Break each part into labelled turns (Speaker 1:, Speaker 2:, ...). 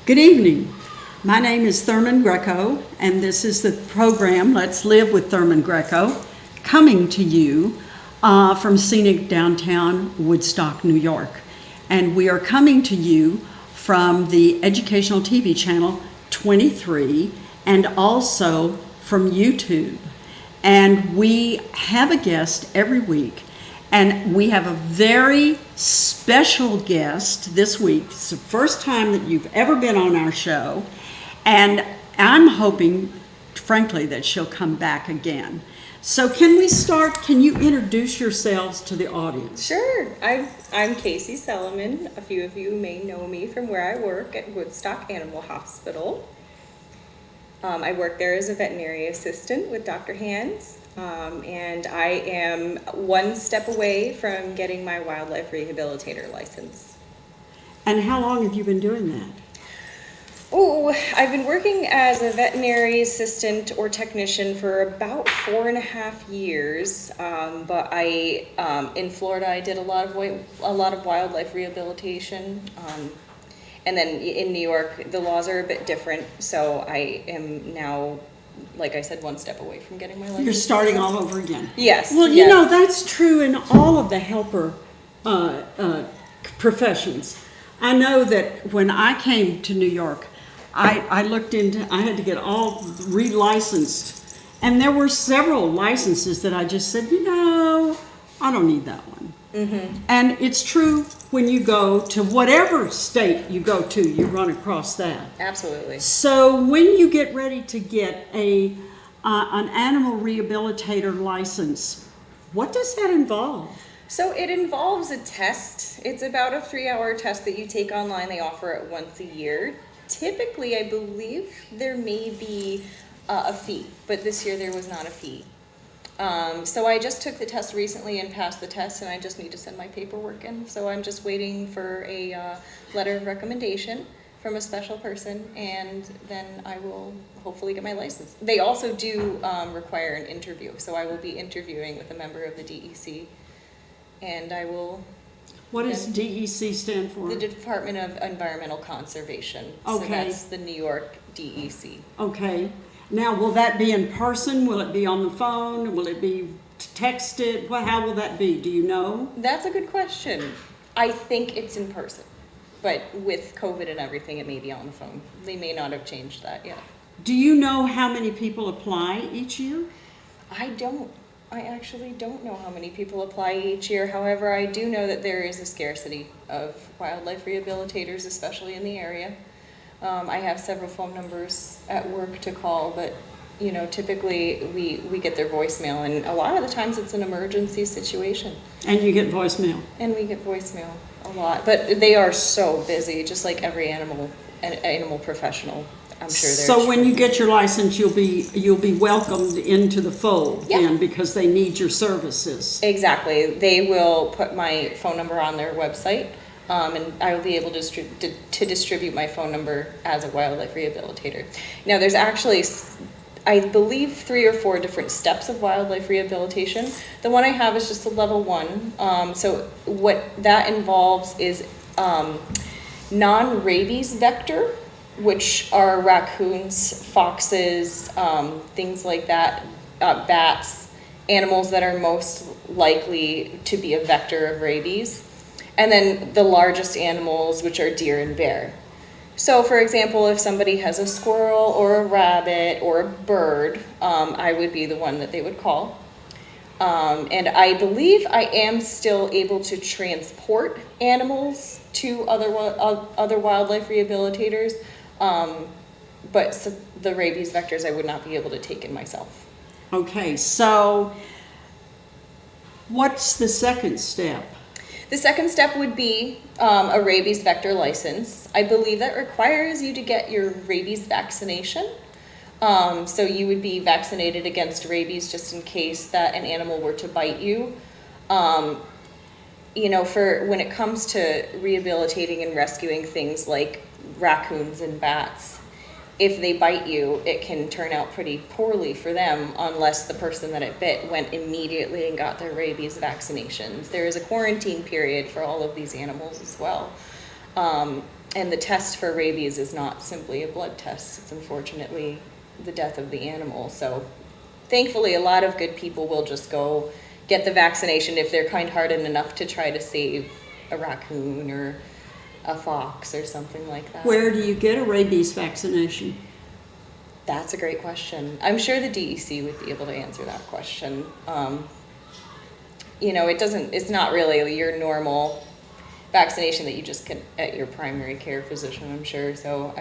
Speaker 1: Good evening. My name is Thurman Greco, and this is the program Let's Live with Thurman Greco, coming to you from scenic downtown Woodstock, New York. And we are coming to you from the educational TV channel 23 and also from YouTube. And we have a guest every week. And we have a very special guest this week. It's the first time that you've ever been on our show. And I'm hoping, frankly, that she'll come back again. So can we start? Can you introduce yourselves to the audience?
Speaker 2: Sure. I'm Casey Sullivan. A few of you may know me from where I work at Woodstock Animal Hospital. I work there as a veterinary assistant with Dr. Hands. And I am one step away from getting my wildlife rehabilitator license.
Speaker 1: And how long have you been doing that?
Speaker 2: Oh, I've been working as a veterinary assistant or technician for about 4.5 years. But in Florida, I did a lot of wildlife rehabilitation. And then in New York, the laws are a bit different. So I am now, like I said, one step away from getting my license.
Speaker 1: You're starting all over again.
Speaker 2: Yes.
Speaker 1: Well,
Speaker 2: yes.
Speaker 1: you know, that's true in all of the helper professions. I know that when I came to New York, I looked into, I had to get all re-licensed. And there were several licenses that I just said, you know, I don't need that one. Mm-hmm. And it's true when you go to whatever state you go to, you run across that.
Speaker 2: Absolutely.
Speaker 1: So when you get ready to get an animal rehabilitator license, what does that involve?
Speaker 2: So it involves a test. It's about a 3-hour test that you take online. They offer it once a year. Typically, I believe there may be a fee, but this year there was not a fee. So I just took the test recently and passed the test, and I just need to send my paperwork in. So I'm just waiting for a letter of recommendation from a special person, and then I will hopefully get my license. They also do require an interview, so I will be interviewing with a member of the DEC, and I will...
Speaker 1: What does DEC stand for?
Speaker 2: The Department of Environmental Conservation.
Speaker 1: Okay.
Speaker 2: So that's the New York DEC.
Speaker 1: Okay. Now, will that be in person? Will it be on the phone? Will it be texted? How will that be? Do you know?
Speaker 2: That's a good question. I think it's in person. But with COVID and everything, it may be on the phone. They may not have changed that yet.
Speaker 1: Do you know how many people apply each year?
Speaker 2: I don't. I actually don't know how many people apply each year. However, I do know that there is a scarcity of wildlife rehabilitators, especially in the area. I have several phone numbers at work to call, but you know, typically we get their voicemail, and a lot of the times it's an emergency situation.
Speaker 1: And you get voicemail.
Speaker 2: And we get voicemail a lot, but they are so busy, just like every animal professional. I'm sure they're.
Speaker 1: So when you get your license, you'll be welcomed into the fold,
Speaker 2: yep.
Speaker 1: Then, because they need your services.
Speaker 2: Exactly. They will put my phone number on their website. And I will be able to distribute my phone number as a wildlife rehabilitator. Now, there's actually, I believe, 3 or 4 different steps of wildlife rehabilitation. The one I have is just a level 1. So what that involves is non-rabies vector, which are raccoons, foxes, things like that, bats, animals that are most likely to be a vector of rabies. And then the largest animals, which are deer and bear. So for example, if somebody has a squirrel or a rabbit or a bird, I would be the one that they would call. And I believe I am still able to transport animals to other wildlife rehabilitators, but the rabies vectors I would not be able to take in myself.
Speaker 1: Okay, so what's the second step?
Speaker 2: The second step would be a rabies vector license. I believe that requires you to get your rabies vaccination. So you would be vaccinated against rabies just in case that an animal were to bite you. You know, for when it comes to rehabilitating and rescuing things like raccoons and bats, if they bite you, it can turn out pretty poorly for them unless the person that it bit went immediately and got their rabies vaccinations. There is a quarantine period for all of these animals as well. And the test for rabies is not simply a blood test. It's unfortunately the death of the animal. So thankfully, a lot of good people will just go get the vaccination if they're kind-hearted enough to try to save a raccoon or a fox or something like that.
Speaker 1: Where do you get a rabies vaccination?
Speaker 2: That's a great question. I'm sure the DEC would be able to answer that question. It's not really your normal vaccination that you just get at your primary care physician, I'm sure. So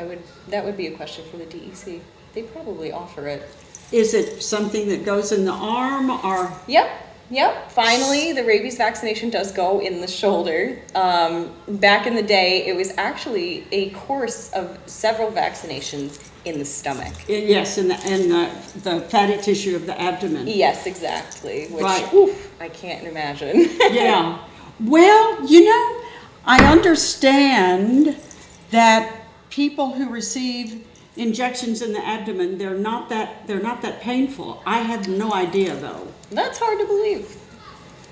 Speaker 2: that would be a question for the DEC. They probably offer it.
Speaker 1: Is it something that goes in the arm or?
Speaker 2: Yep. Finally, the rabies vaccination does go in the shoulder. Back in the day, it was actually a course of several vaccinations in the stomach.
Speaker 1: Yes, in the fatty tissue of the abdomen.
Speaker 2: Yes, exactly. Which,
Speaker 1: right.
Speaker 2: Oof, I can't imagine.
Speaker 1: Yeah. Well, I understand that people who receive injections in the abdomen, they're not that painful. I had no idea though.
Speaker 2: That's hard to believe.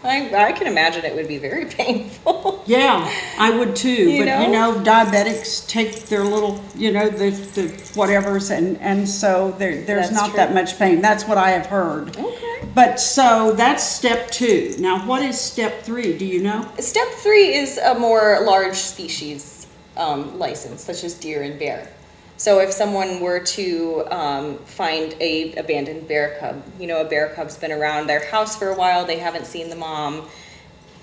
Speaker 2: I can imagine it would be very painful.
Speaker 1: Yeah, I would too. Diabetics take their little, the whatevers, and so there's
Speaker 2: That's
Speaker 1: not
Speaker 2: true.
Speaker 1: that much pain. That's what I have heard.
Speaker 2: Okay.
Speaker 1: But so that's step 2. Now, what is step 3? Do you know?
Speaker 2: Step 3 is a more large species license, such as deer and bear. So if someone were to find a abandoned bear cub, a bear cub's been around their house for a while, they haven't seen the mom,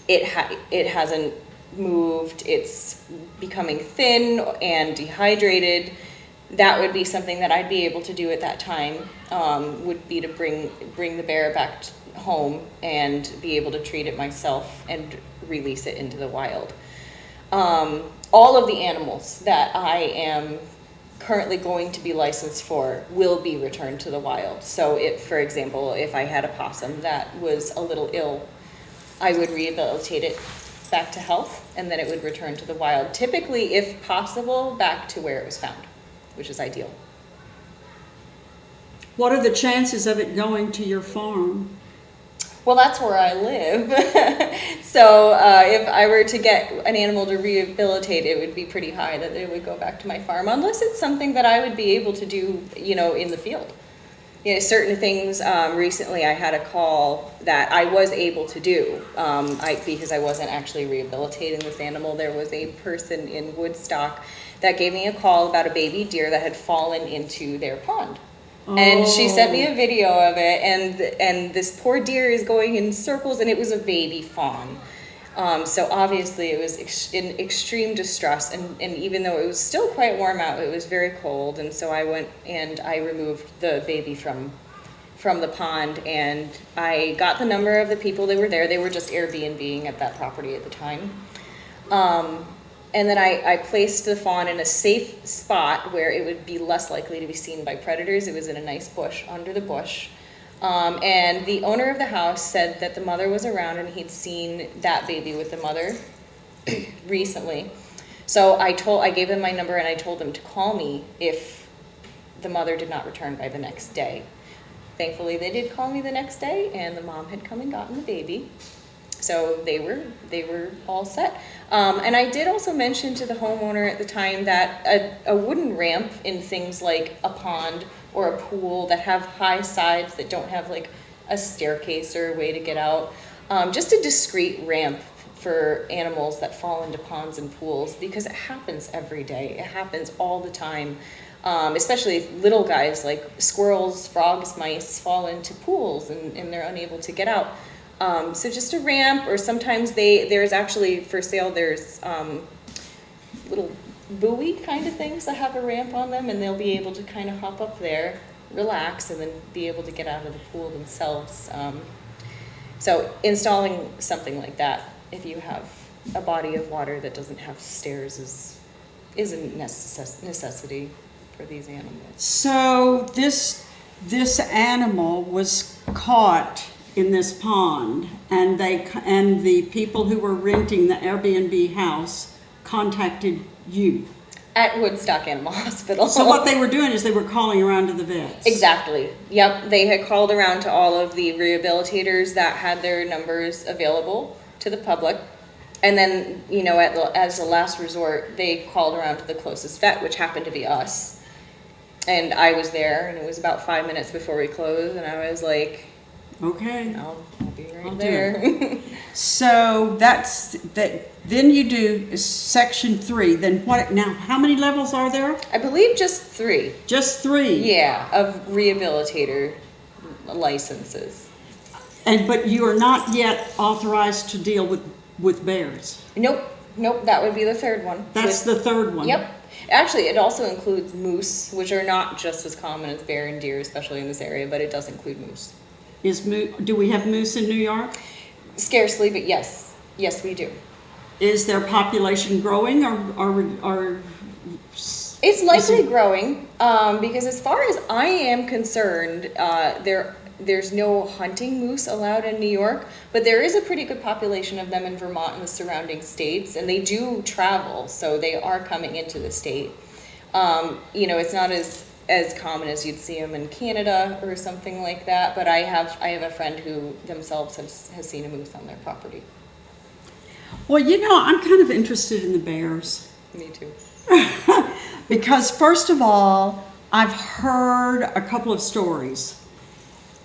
Speaker 2: it hasn't moved, it's becoming thin and dehydrated, that would be something that I'd be able to do at that time, would be to bring the bear back home and be able to treat it myself and release it into the wild. All of the animals that I am currently going to be licensed for will be returned to the wild. So for example, if I had a possum that was a little ill, I would rehabilitate it back to health and then it would return to the wild. Typically, if possible, back to where it was found, which is ideal.
Speaker 1: What are the chances of it going to your farm?
Speaker 2: Well, that's where I live. So if I were to get an animal to rehabilitate, it would be pretty high that it would go back to my farm, unless it's something that I would be able to do, in the field. Certain things, recently I had a call that I was able to do, because I wasn't actually rehabilitating this animal. There was a person in Woodstock that gave me a call about a baby deer that had fallen into their pond. And she sent me a video of it, and this poor deer is going in circles, and it was a baby fawn. So obviously it was in extreme distress, and even though it was still quite warm out, it was very cold, and so I went and I removed the baby from the pond, and I got the number of the people that were there. They were just Airbnb-ing at that property at the time. And then I placed the fawn in a safe spot where it would be less likely to be seen by predators. It was in a nice bush, under the bush. And the owner of the house said that the mother was around and he'd seen that baby with the mother recently. So I gave him my number and I told him to call me if the mother did not return by the next day. Thankfully, they did call me the next day, and the mom had come and gotten the baby. So they were all set. And I did also mention to the homeowner at the time that a wooden ramp in things like a pond or a pool that have high sides that don't have like a staircase or a way to get out, just a discreet ramp for animals that fall into ponds and pools, because it happens every day. It happens all the time. Especially if little guys like squirrels, frogs, mice fall into pools and they're unable to get out. So just a ramp, or sometimes there's actually for sale, there's little buoy kind of things that have a ramp on them, and they'll be able to kind of hop up there, relax, and then be able to get out of the pool themselves. So installing something like that, if you have a body of water that doesn't have stairs, is a necessity for these animals.
Speaker 1: So this animal was caught in this pond, and the people who were renting the Airbnb house contacted you.
Speaker 2: At Woodstock Animal Hospital.
Speaker 1: So what they were doing is they were calling around to the vets.
Speaker 2: Exactly. Yep. They had called around to all of the rehabilitators that had their numbers available to the public, And then, as a last resort, they called around to the closest vet, which happened to be us. And I was there, and it was about 5 minutes before we closed, and I was like,
Speaker 1: Okay.
Speaker 2: I'll be right
Speaker 1: I'll do
Speaker 2: there.
Speaker 1: So that's that. Then you do section 3. Then what? Now, how many levels are there?
Speaker 2: I believe just 3.
Speaker 1: Just 3.
Speaker 2: Yeah, of rehabilitator licenses.
Speaker 1: But you are not yet authorized to deal with bears.
Speaker 2: Nope, that would be the 3rd one.
Speaker 1: That's the 3rd one.
Speaker 2: Yep. Actually, it also includes moose, which are not just as common as bear and deer, especially in this area, but it does include moose.
Speaker 1: Do we have moose in New York?
Speaker 2: Scarcely, but yes, we do.
Speaker 1: Is their population growing, or
Speaker 2: It's likely growing, because as far as I am concerned, there's no hunting moose allowed in New York, but there is a pretty good population of them in Vermont and the surrounding states, and they do travel, so they are coming into the state. It's not as common as you'd see them in Canada or something like that, but I have a friend who themselves has seen a moose on their property.
Speaker 1: Well, I'm kind of interested in the bears.
Speaker 2: Me too.
Speaker 1: Because first of all, I've heard a couple of stories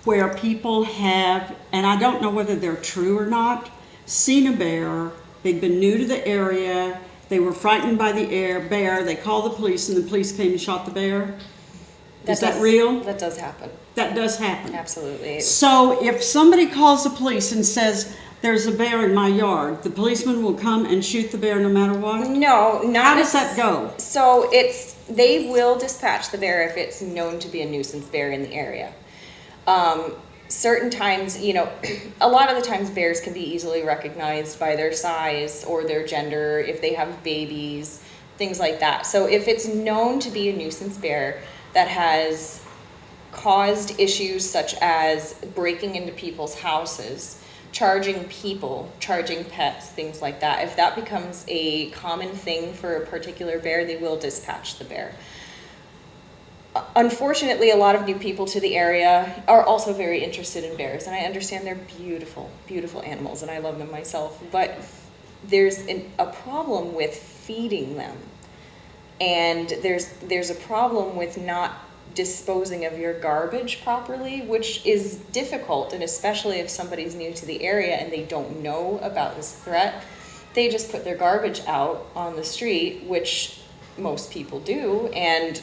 Speaker 1: where people have, and I don't know whether they're true or not, seen a bear. They'd been new to the area. They were frightened by the bear. They called the police, and the police came and shot the bear. Is that real?
Speaker 2: That does happen.
Speaker 1: That does happen.
Speaker 2: Absolutely.
Speaker 1: So if somebody calls the police and says, there's a bear in my yard, the policeman will come and shoot the bear no matter what?
Speaker 2: No, not.
Speaker 1: How does that go?
Speaker 2: So they will dispatch the bear if it's known to be a nuisance bear in the area. Certain times, a lot of the times bears can be easily recognized by their size or their gender, if they have babies, things like that. So if it's known to be a nuisance bear that has caused issues such as breaking into people's houses, charging people, charging pets, things like that, if that becomes a common thing for a particular bear, they will dispatch the bear. Unfortunately, a lot of new people to the area are also very interested in bears, and I understand they're beautiful, beautiful animals, and I love them myself, but there's a problem with feeding them, and there's a problem with not disposing of your garbage properly, which is difficult, and especially if somebody's new to the area and they don't know about this threat, they just put their garbage out on the street, which most people do, and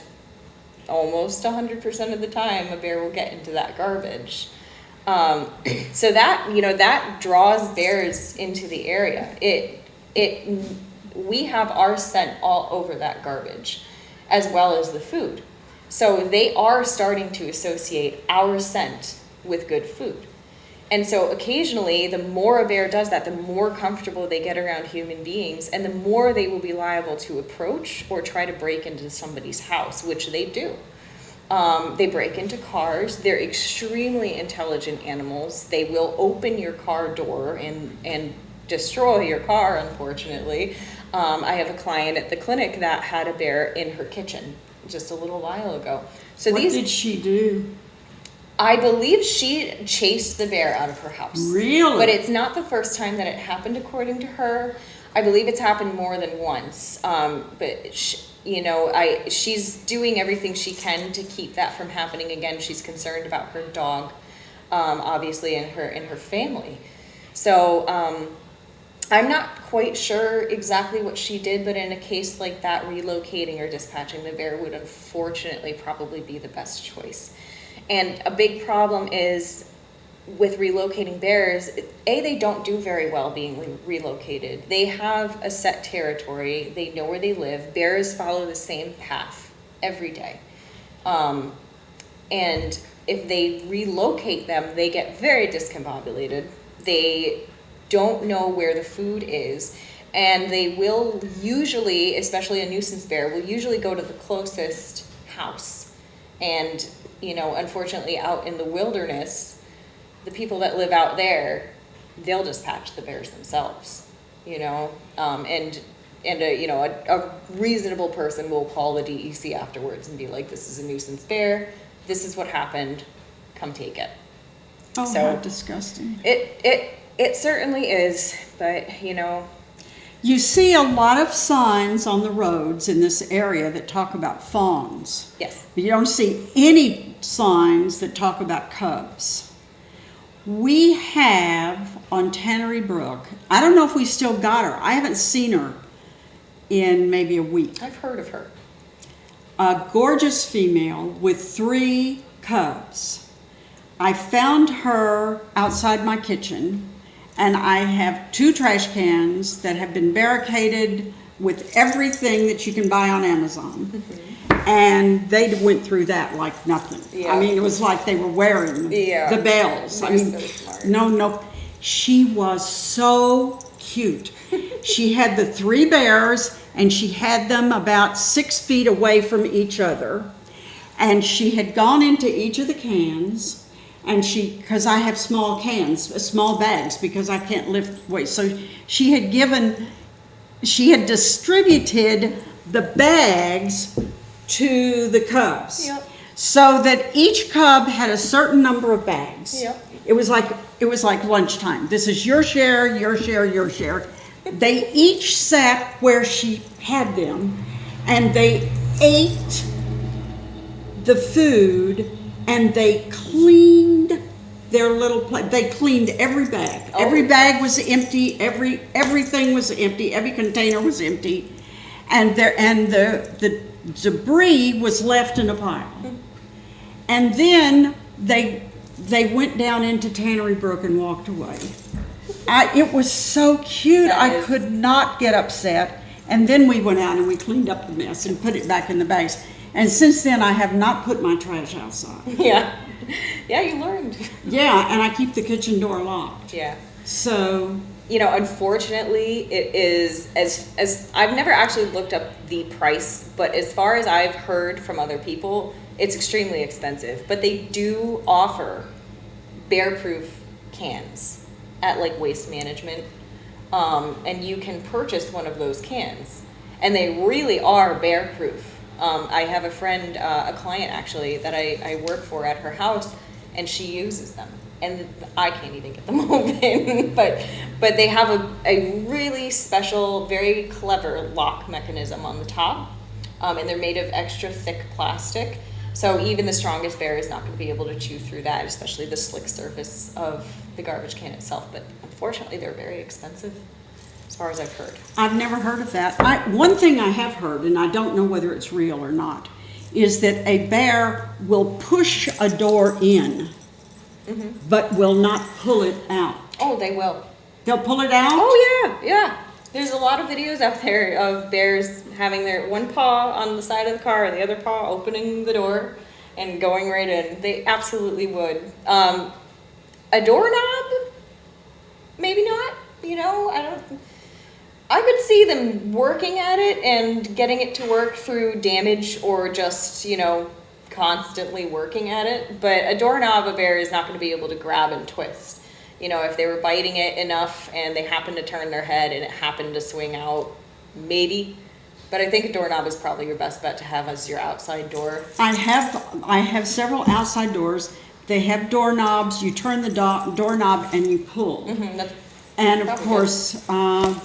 Speaker 2: almost 100% of the time a bear will get into that garbage. So that draws bears into the area. We have our scent all over that garbage, as well as the food. So they are starting to associate our scent with good food. And so occasionally, the more a bear does that, the more comfortable they get around human beings, and the more they will be liable to approach or try to break into somebody's house, which they do. They break into cars. They're extremely intelligent animals. They will open your car door and destroy your car, unfortunately. I have a client at the clinic that had a bear in her kitchen just a little while ago. So
Speaker 1: what did she do?
Speaker 2: I believe she chased the bear out of her house.
Speaker 1: Really?
Speaker 2: But it's not the first time that it happened, according to her. I believe it's happened more than once. But she's doing everything she can to keep that from happening again. She's concerned about her dog, obviously, and her family. So I'm not quite sure exactly what she did, but in a case like that, relocating or dispatching the bear would unfortunately probably be the best choice. And a big problem is with relocating bears, they don't do very well being relocated. They have a set territory. They know where they live. Bears follow the same path every day. And if they relocate them, they get very discombobulated. They don't know where the food is. And they will usually, especially a nuisance bear, will usually go to the closest house. And, unfortunately, out in the wilderness, the people that live out there, they'll dispatch the bears themselves, and a reasonable person will call the DEC afterwards and be like, this is a nuisance bear, this is what happened, come take it.
Speaker 1: Oh,
Speaker 2: so
Speaker 1: how disgusting.
Speaker 2: It certainly is, but
Speaker 1: You see a lot of signs on the roads in this area that talk about fawns.
Speaker 2: Yes.
Speaker 1: But you don't see any signs that talk about cubs. We have on Tannery Brook, I don't know if we still got her. I haven't seen her in maybe a week.
Speaker 2: I've heard of her.
Speaker 1: A gorgeous female with 3 cubs. I found her outside my kitchen, and I have 2 trash cans that have been barricaded with everything that you can buy on Amazon. Mm-hmm. And they went through that like nothing.
Speaker 2: Yeah.
Speaker 1: I mean, it was like they were wearing the bells.
Speaker 2: They're
Speaker 1: I mean,
Speaker 2: so smart.
Speaker 1: no. She was so cute. She had the 3 bears, and she had them about 6 feet away from each other. And she had gone into each of the cans, and because I have small cans, small bags, because I can't lift weight. So she had distributed the bags to the cubs.
Speaker 2: Yep.
Speaker 1: So that each cub had a certain number of bags.
Speaker 2: Yep.
Speaker 1: It was like lunchtime. This is your share, your share, your share. They each sat where she had them, and they ate the food, and they cleaned their little plate. They cleaned every bag.
Speaker 2: Oh.
Speaker 1: Every bag was empty. Everything was empty. Every container was empty, and the debris was left in a pile. And then they went down into Tannery Brook and walked away. It was so cute. I could not get upset. And then we went out and we cleaned up the mess and put it back in the bags. And since then, I have not put my trash outside.
Speaker 2: Yeah. Yeah, you learned.
Speaker 1: Yeah, and I keep the kitchen door locked.
Speaker 2: Yeah.
Speaker 1: So,
Speaker 2: unfortunately, it is as I've never actually looked up the price, but as far as I've heard from other people, it's extremely expensive. But they do offer bear-proof cans at like Waste Management, and you can purchase one of those cans, and they really are bear-proof. I have a friend, a client actually, that I work for at her house, and she uses them. And I can't even get them open, but they have a really special, very clever lock mechanism on the top, and they're made of extra thick plastic. So even the strongest bear is not going to be able to chew through that, especially the slick surface of the garbage can itself. But unfortunately, they're very expensive, as far as I've heard.
Speaker 1: I've never heard of that. One thing I have heard, and I don't know whether it's real or not, is that a bear will push a door in, but will not pull it out.
Speaker 2: Oh, they will.
Speaker 1: They'll pull it out?
Speaker 2: Oh, yeah. There's a lot of videos out there of bears having their one paw on the side of the car and the other paw opening the door and going right in. They absolutely would. A doorknob? Maybe not. I could see them working at it and getting it to work through damage or just, constantly working at it. But a doorknob, a bear is not going to be able to grab and twist. If they were biting it enough and they happened to turn their head and it happened to swing out, maybe. But I think a doorknob is probably your best bet to have as your outside door.
Speaker 1: I have several outside doors. They have doorknobs. You turn the doorknob and you pull. And of course,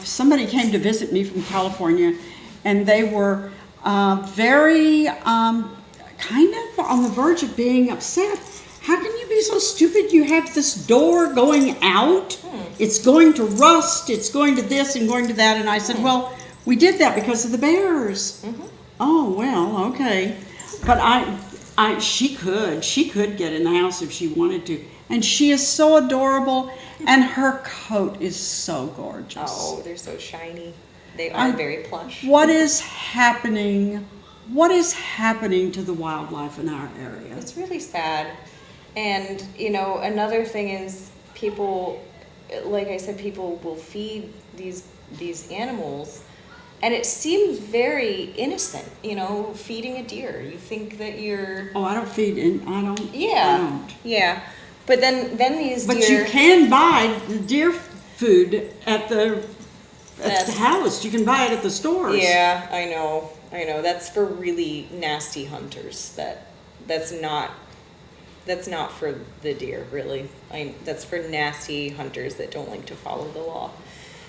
Speaker 1: somebody came to visit me from California, and they were very kind of on the verge of being upset. How can you be so stupid? You have this door going out. It's going to rust. It's going to this and going to that. And I said, well, we did that because of the bears. Oh, well, okay. But she could get in the house if she wanted to. And she is so adorable. And her coat is so gorgeous.
Speaker 2: Oh, they're so shiny. They are very plush.
Speaker 1: What is happening? What is happening to the wildlife in our area?
Speaker 2: It's really sad. And, another thing is people, like I said, people will feed these animals, and it seems very innocent, feeding a deer. You think that you're...
Speaker 1: Oh, I don't feed, I don't.
Speaker 2: Yeah.
Speaker 1: I don't.
Speaker 2: Yeah. But then these deer...
Speaker 1: But you can buy the deer food at the house. You can buy it at the stores.
Speaker 2: Yeah, I know. That's for really nasty hunters. That's not for the deer, really. That's for nasty hunters that don't like to follow the law.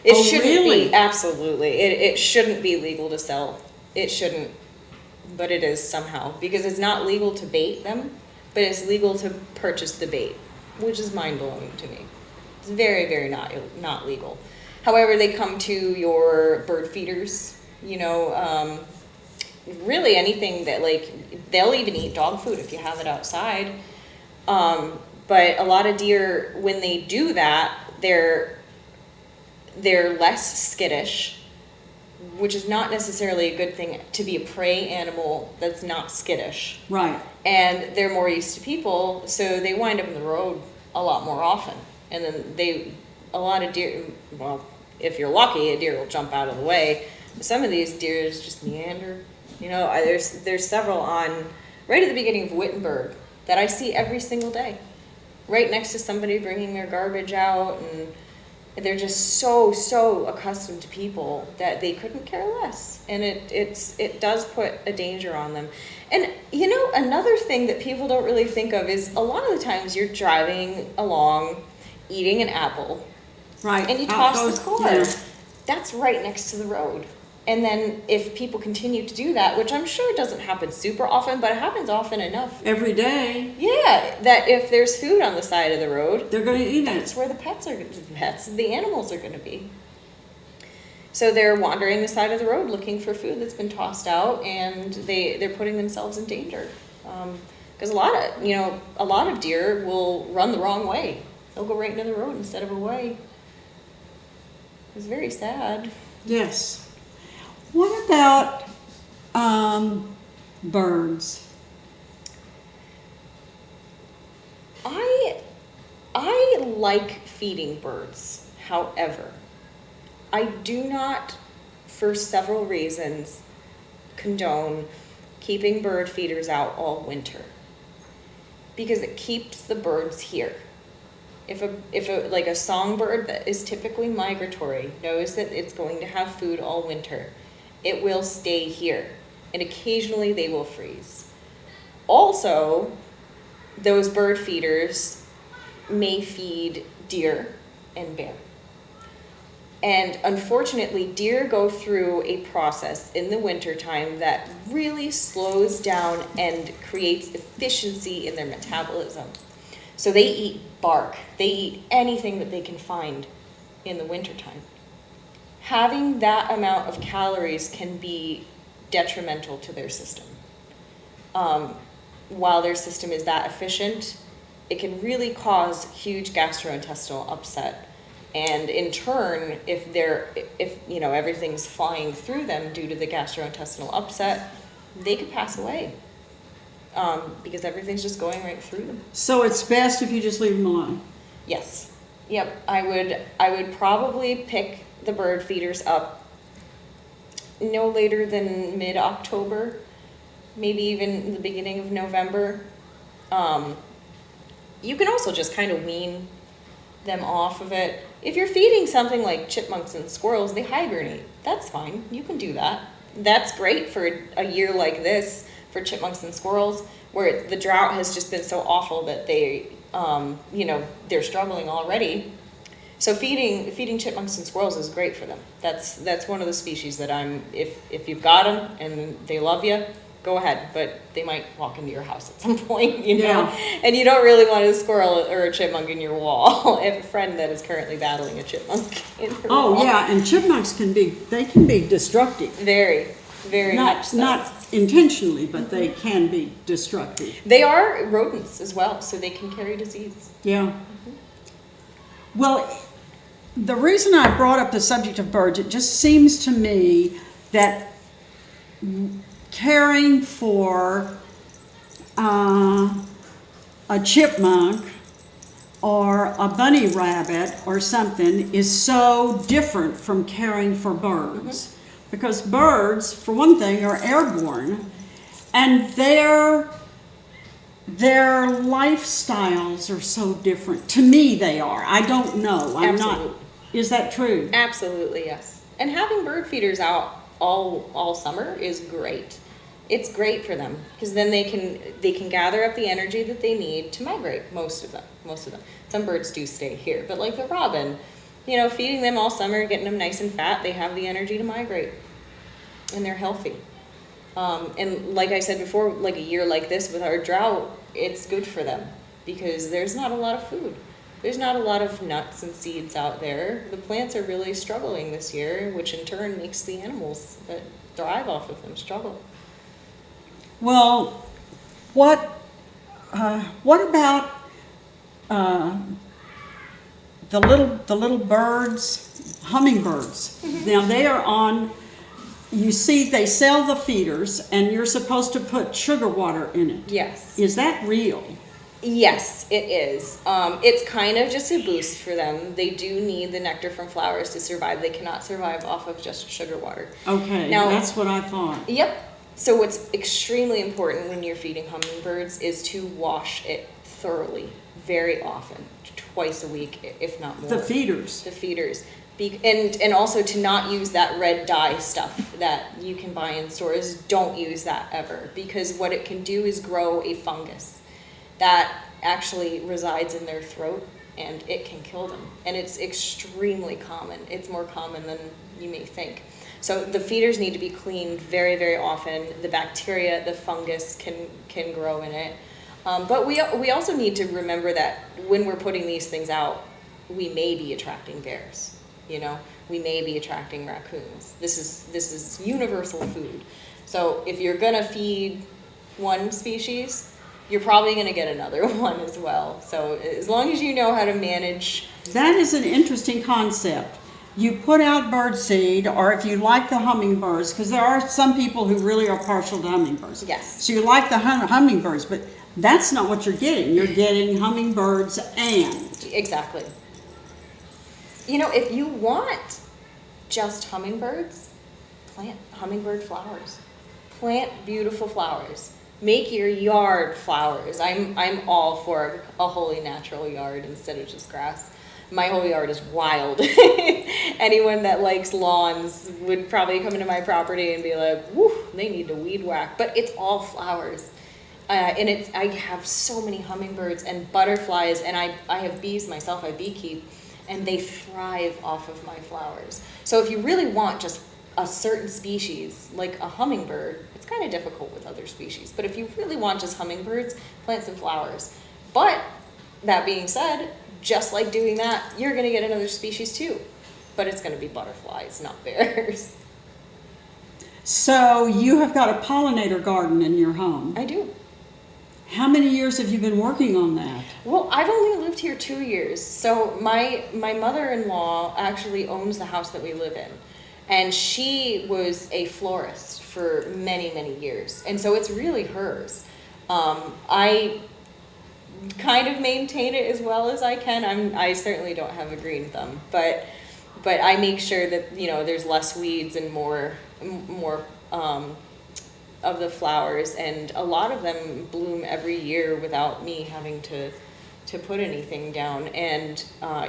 Speaker 2: It
Speaker 1: Oh,
Speaker 2: shouldn't
Speaker 1: really?
Speaker 2: be, absolutely. It shouldn't be legal to sell. It shouldn't, but it is somehow, because it's not legal to bait them, but it's legal to purchase the bait, which is mind-blowing to me. It's very, very not legal. However, they come to your bird feeders, really anything that, like, they'll even eat dog food if you have it outside. But a lot of deer, when they do that, they're less skittish, which is not necessarily a good thing to be a prey animal that's not skittish.
Speaker 1: Right.
Speaker 2: And they're more used to people, so they wind up in the road a lot more often. And then a lot of deer, well, if you're lucky, a deer will jump out of the way. Some of these deer just meander. There's several right at the beginning of Wittenberg that I see every single day, right next to somebody bringing their garbage out, and they're just so accustomed to people that they couldn't care less, and it does put a danger on them. And another thing that people don't really think of is a lot of the times you're driving along, eating an apple,
Speaker 1: Right.
Speaker 2: and you toss the core. That's right next to the road. And then if people continue to do that, which I'm sure doesn't happen super often, but it happens often enough.
Speaker 1: Every day.
Speaker 2: Yeah, that if there's food on the side of the road,
Speaker 1: They're going to eat
Speaker 2: that's
Speaker 1: it.
Speaker 2: where the animals are going to be. So they're wandering the side of the road looking for food that's been tossed out, and they're putting themselves in danger. Because a lot of deer will run the wrong way. They'll go right into the road instead of away. It's very sad.
Speaker 1: Yes. What about birds?
Speaker 2: I like feeding birds. However, I do not, for several reasons, condone keeping bird feeders out all winter, because it keeps the birds here. If a songbird that is typically migratory knows that it's going to have food all winter, it will stay here, and occasionally they will freeze. Also, those bird feeders may feed deer and bear. And unfortunately, deer go through a process in the wintertime that really slows down and creates efficiency in their metabolism. So they eat bark. They eat anything that they can find in the wintertime. Having that amount of calories can be detrimental to their system. While their system is that efficient, it can really cause huge gastrointestinal upset. And in turn, if everything's flying through them due to the gastrointestinal upset, they could pass away. Because everything's just going right through them.
Speaker 1: So it's best if you just leave them alone.
Speaker 2: Yes. Yep. I would probably pick the bird feeders up no later than mid-October, maybe even the beginning of November. You can also just kind of wean them off of it. If you're feeding something like chipmunks and squirrels, they hibernate. That's fine. You can do that. That's great for a year like this for chipmunks and squirrels, where the drought has just been so awful that they're struggling already. So feeding chipmunks and squirrels is great for them. That's one of the species that if you've got them and they love you, go ahead. But they might walk into your house at some point,
Speaker 1: Yeah.
Speaker 2: And you don't really want a squirrel or a chipmunk in your wall. I have a friend that is currently battling a chipmunk in her wall.
Speaker 1: Oh, yeah, and chipmunks can be destructive.
Speaker 2: Very, very much so.
Speaker 1: Not intentionally, but they can be destructive.
Speaker 2: They are rodents as well, so they can carry disease.
Speaker 1: Yeah. Well, the reason I brought up the subject of birds, it just seems to me that caring for a chipmunk or a bunny rabbit or something is so different from caring for birds. Because birds, for one thing, are airborne, and their lifestyles are so different. To me, they are. I don't know. I'm
Speaker 2: Absolutely.
Speaker 1: not. Is that true?
Speaker 2: Absolutely, yes. And having bird feeders out all summer is great. It's great for them because then they can gather up the energy that they need to migrate. Most of them. Some birds do stay here, but like the robin, feeding them all summer, getting them nice and fat, they have the energy to migrate, and they're healthy. And like I said before, like a year like this with our drought, it's good for them because there's not a lot of food. There's not a lot of nuts and seeds out there. The plants are really struggling this year, which in turn makes the animals that thrive off of them struggle.
Speaker 1: Well, what about the little birds, hummingbirds? Now they are on. You see, they sell the feeders, and you're supposed to put sugar water in it.
Speaker 2: Yes.
Speaker 1: Is that real?
Speaker 2: Yes, it is. It's kind of just a boost for them. They do need the nectar from flowers to survive. They cannot survive off of just sugar water.
Speaker 1: Okay,
Speaker 2: Now,
Speaker 1: that's what I thought.
Speaker 2: Yep. So what's extremely important when you're feeding hummingbirds is to wash it thoroughly, very often, twice a week, if not more.
Speaker 1: The feeders.
Speaker 2: The feeders. And also to not use that red dye stuff that you can buy in stores. Don't use that ever, because what it can do is grow a fungus that actually resides in their throat, and it can kill them. And it's extremely common. It's more common than you may think. So the feeders need to be cleaned very, very often. The bacteria, the fungus can grow in it. But we also need to remember that when we're putting these things out, we may be attracting bears. We may be attracting raccoons. This is universal food. So if you're gonna feed one species, you're probably gonna get another one as well. So as long as you know how to manage.
Speaker 1: That is an interesting concept. You put out bird seed, or if you like the hummingbirds, because there are some people who really are partial to hummingbirds.
Speaker 2: Yes.
Speaker 1: So you like the hummingbirds, but that's not what you're getting. You're getting hummingbirds and.
Speaker 2: Exactly. If you want just hummingbirds, plant hummingbird flowers. Plant beautiful flowers. Make your yard flowers. I'm all for a wholly natural yard instead of just grass. My whole yard is wild. Anyone that likes lawns would probably come into my property and be like, woo, they need to weed whack. But it's all flowers. And I have so many hummingbirds and butterflies, and I have bees myself, I beekeep, and they thrive off of my flowers. So if you really want just a certain species, like a hummingbird, it's kind of difficult with other species, but if you really want just hummingbirds, plant some flowers. But that being said, just like doing that, you're gonna get another species too, but it's gonna be butterflies, not bears.
Speaker 1: So you have got a pollinator garden in your home.
Speaker 2: I do.
Speaker 1: How many years have you been working on that?
Speaker 2: Well, I've only lived here 2 years. So my mother-in-law actually owns the house that we live in. And she was a florist for many, many years. And so it's really hers. I kind of maintain it as well as I can. I certainly don't have a green thumb, but I make sure that, there's less weeds and more of the flowers, and a lot of them bloom every year without me having to put anything down. And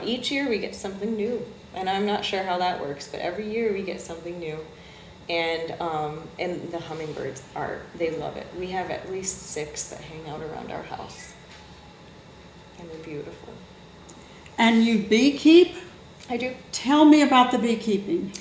Speaker 2: each year we get something new, and I'm not sure how that works, but every year we get something new. And the hummingbirds they love it. We have at least 6 that hang out around our house, and they're beautiful.
Speaker 1: And you beekeep?
Speaker 2: I do.
Speaker 1: Tell me about the beekeeping.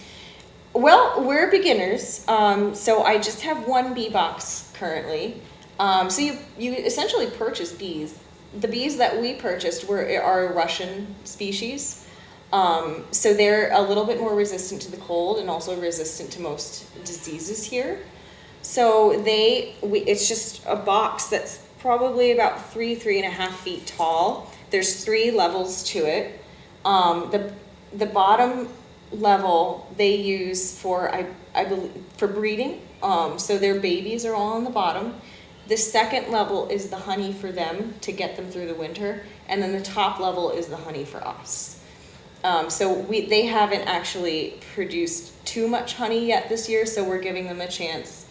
Speaker 2: Well, we're beginners, so I just have 1 bee box currently. So you essentially purchase bees. The bees that we purchased are a Russian species, so they're a little bit more resistant to the cold and also resistant to most diseases here. So it's just a box that's probably about 3.5 feet tall. There's 3 levels to it. The bottom level they use for I believe for breeding, so their babies are all on the bottom. The second level is the honey for them to get them through the winter, and then the top level is the honey for us. So they haven't actually produced too much honey yet this year, so we're giving them a chance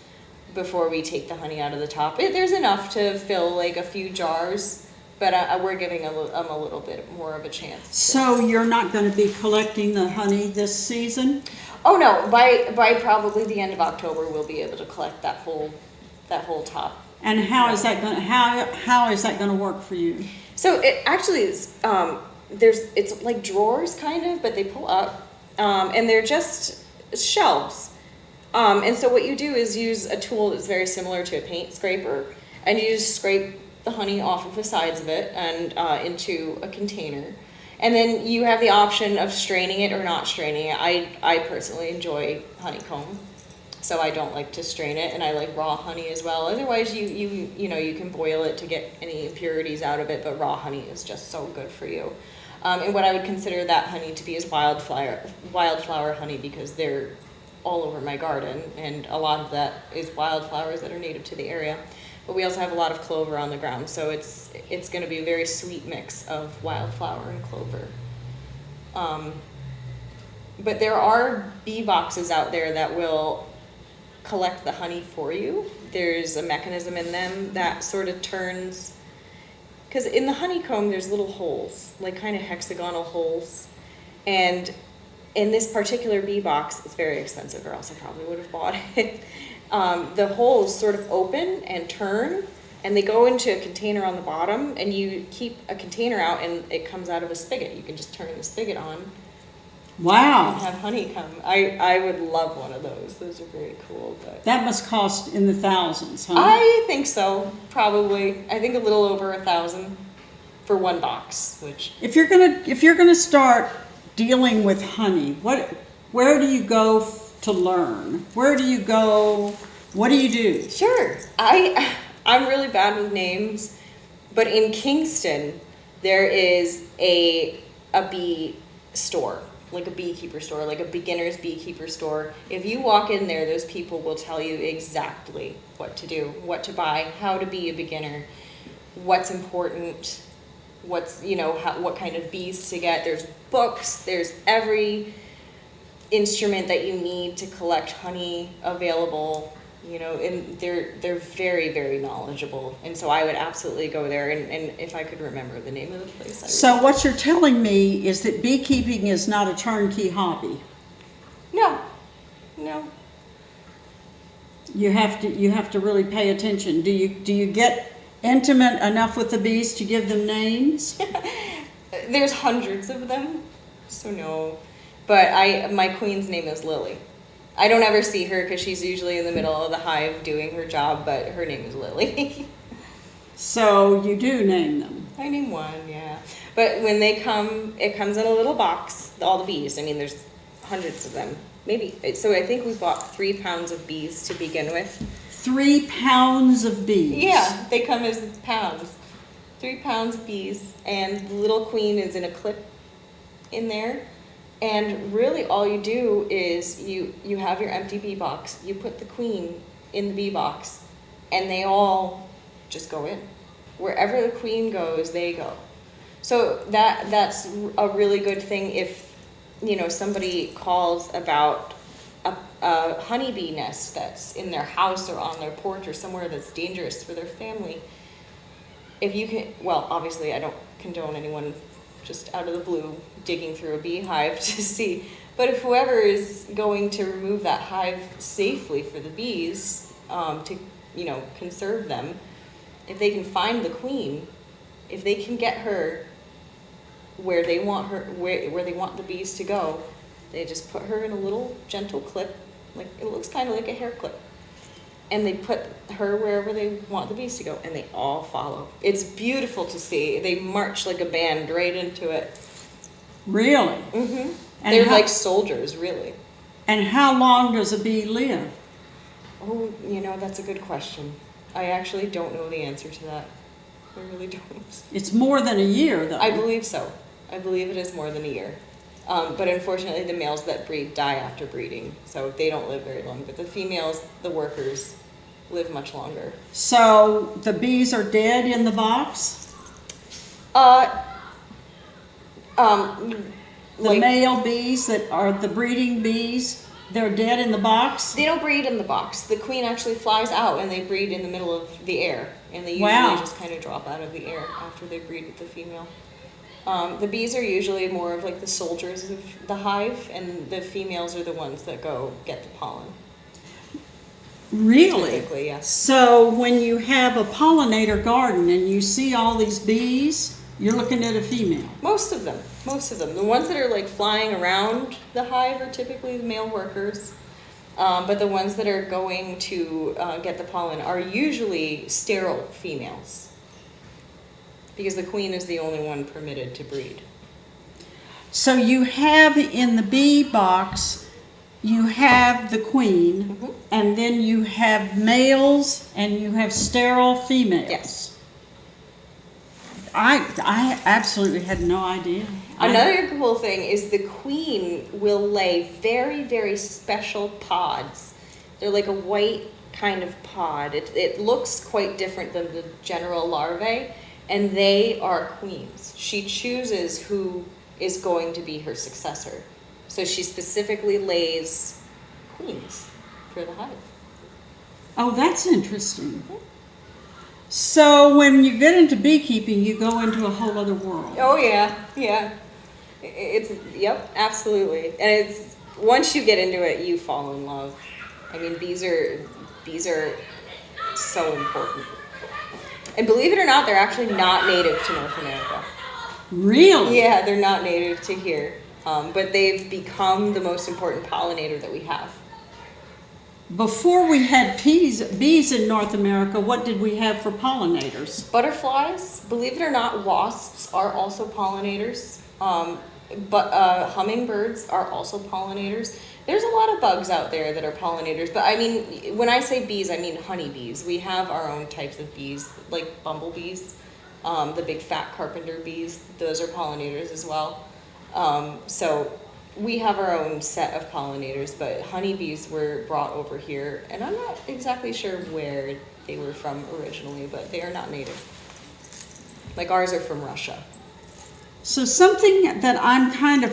Speaker 2: before we take the honey out of the top. There's enough to fill like a few jars, but we're giving them a little bit more of a chance.
Speaker 1: So you're not going to be collecting the honey this season?
Speaker 2: Oh no! By probably the end of October, we'll be able to collect that whole top.
Speaker 1: And how is that going to work for you?
Speaker 2: So it actually is. it's like drawers kind of, but they pull up, and they're just shelves. And so what you do is use a tool that's very similar to a paint scraper, and you just scrape the honey off of the sides of it and into a container. And then you have the option of straining it or not straining it. I personally enjoy honeycomb, so I don't like to strain it, and I like raw honey as well. Otherwise, you know, you can boil it to get any impurities out of it, but raw honey is just so good for you. And what I would consider that honey to be is wildflower honey, because they're all over my garden, and a lot of that is wildflowers that are native to the area. But we also have a lot of clover on the ground, so it's going to be a very sweet mix of wildflower and clover. But there are bee boxes out there that will collect the honey for you. There's a mechanism in them that sort of turns, because in the honeycomb there's little holes, like kind of hexagonal holes, and in this particular bee box, it's very expensive, or else I probably would have bought it. The holes sort of open and turn, and they go into a container on the bottom, and you keep a container out, and it comes out of a spigot. You can just turn the spigot on.
Speaker 1: Wow.
Speaker 2: And have honey come. I would love one of those. Those are very cool. But
Speaker 1: That must cost in the thousands, huh?
Speaker 2: I think so, probably. I think a little over $1,000 for one box, which
Speaker 1: If you're gonna start dealing with honey, where do you go to learn? Where do you go? What do you do?
Speaker 2: sure. I'm really bad with names, but in Kingston there is a bee store, like a beekeeper store, like a beginner's beekeeper store. If you walk in there, those people will tell you exactly what to do, what to buy, how to be a beginner, what's important, what's, you know, what kind of bees to get. There's books, there's every instrument that you need to collect honey available, you know, and they're very, very knowledgeable. And so I would absolutely go there, and if I could remember the name of the place, I would.
Speaker 1: So what you're telling me is that beekeeping is not a turnkey hobby.
Speaker 2: No.
Speaker 1: You have to really pay attention. Do you get intimate enough with the bees to give them names?
Speaker 2: There's hundreds of them, so no. But my queen's name is Lily. I don't ever see her because she's usually in the middle of the hive doing her job, but her name is Lily.
Speaker 1: So you do name them.
Speaker 2: I name one, yeah. But when they come, it comes in a little box, all the bees. I mean, there's hundreds of them. Maybe, so I think we bought 3 pounds of bees to begin with.
Speaker 1: 3 pounds of bees.
Speaker 2: Yeah, they come as pounds. 3 pounds of bees, and the little queen is in a clip in there. And really all you do is you have your empty bee box, you put the queen in the bee box, and they all just go in. Wherever the queen goes, they go. So that's a really good thing if, you know, somebody calls about a honeybee nest that's in their house or on their porch or somewhere that's dangerous for their family. If you can, well, obviously I don't condone anyone just out of the blue digging through a beehive to see, but if whoever is going to remove that hive safely for the bees, to, you know, conserve them, if they can find the queen, if they can get her where they want her, where they want the bees to go, they just put her in a little gentle clip, like it looks kind of like a hair clip, and they put her wherever they want the bees to go, and they all follow. It's beautiful to see. They march like a band right into it.
Speaker 1: Really?
Speaker 2: Mm-hmm.
Speaker 1: And
Speaker 2: They're like soldiers, really.
Speaker 1: And how long does a bee live?
Speaker 2: Oh, you know, that's a good question. I actually don't know the answer to that. I really don't.
Speaker 1: It's more than a year, though.
Speaker 2: I believe so. I believe it is more than a year. But unfortunately, the males that breed die after breeding, so they don't live very long. But the females, the workers, live much longer.
Speaker 1: So the bees are dead in the box? The male bees that are the breeding bees, they're dead in the box?
Speaker 2: They don't breed in the box. The queen actually flies out and they breed in the middle of the air. And they usually
Speaker 1: Wow.
Speaker 2: just kind of drop out of the air after they breed with the female. The bees are usually more of like the soldiers of the hive, and the females are the ones that go get the pollen.
Speaker 1: Really?
Speaker 2: Typically, yes.
Speaker 1: So when you have a pollinator garden and you see all these bees, You're looking at a female.
Speaker 2: Most of them. The ones that are like flying around the hive are typically the male workers. But the ones that are going to get the pollen are usually sterile females, because the queen is the only one permitted to breed.
Speaker 1: So you have in the bee box, you have the queen,
Speaker 2: Mhm.
Speaker 1: and then you have males and you have sterile females.
Speaker 2: Yes.
Speaker 1: I absolutely had no idea.
Speaker 2: Another cool thing is the queen will lay very, very special pods. They're like a white kind of pod. It looks quite different than the general larvae, and they are queens. She chooses who is going to be her successor. So she specifically lays queens for the hive.
Speaker 1: Oh, that's interesting. So when you get into beekeeping, you go into a whole other world.
Speaker 2: Oh yeah, yeah. Yep, absolutely. And it's once you get into it, you fall in love. I mean, these are so important. And believe it or not, they're actually not native to North America.
Speaker 1: Really?
Speaker 2: Yeah, they're not native to here. But they've become the most important pollinator that we have.
Speaker 1: Before we had bees in North America, what did we have for pollinators?
Speaker 2: Butterflies, believe it or not, wasps are also pollinators. But hummingbirds are also pollinators. There's a lot of bugs out there that are pollinators, but I mean, when I say bees, I mean honeybees. We have our own types of bees, like bumblebees, the big fat carpenter bees. Those are pollinators as well. So we have our own set of pollinators, but honeybees were brought over here, and I'm not exactly sure where they were from originally, but they are not native. Like ours are from Russia.
Speaker 1: So something that I'm kind of